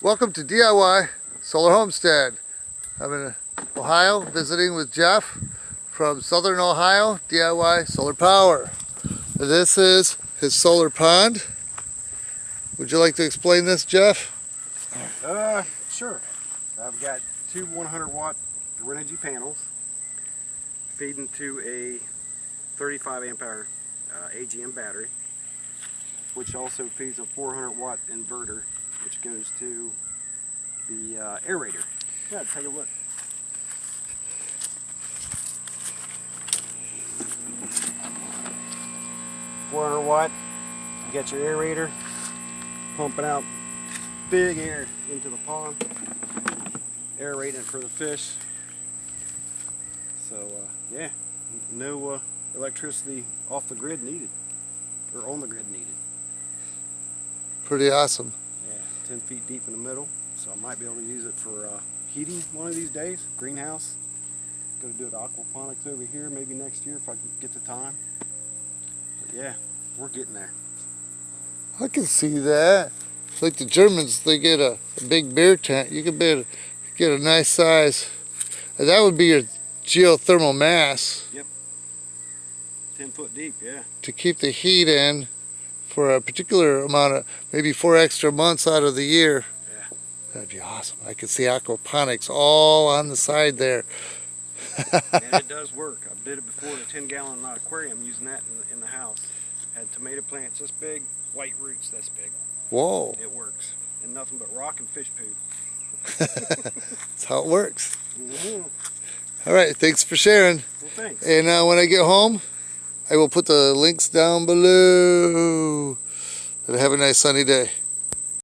Welcome to DIY Solar Homestead. I'm in Ohio visiting with Jeff from Southern Ohio, DIY Solar Power. This is his solar pond. Would you like to explain this, Jeff? Sure. I've got two 100-watt Renogy panels feeding to a 35 amp hour AGM battery, which also feeds a 400-watt inverter, which goes to the aerator. Yeah, take a look. $400-watt. You got your aerator pumping out big air into the pond, aerating it for the fish. So yeah, no electricity off the grid needed, or on the grid needed. Pretty awesome. Yeah, 10 feet deep in the middle, so I might be able to use it for heating one of these days. Greenhouse. Going to do it aquaponics over here, maybe next year if I can get the time. But yeah, we're getting there. I can see that. Like the Germans, they get a big beer tent. You can get a nice size. And that would be your geothermal mass. Yep. 10 foot deep, yeah. To keep the heat in for a particular amount of, maybe 4 extra months out of the year. Yeah. That'd be awesome. I could see aquaponics all on the side there. And it does work. I did it before in a 10-gallon aquarium, using that in the house. Had tomato plants this big, white roots this big. Whoa. It works. And nothing but rock and fish poo. That's how it works. Mm-hmm. All right, thanks for sharing. Well, thanks. And when I get home, I will put the links down below. And have a nice sunny day.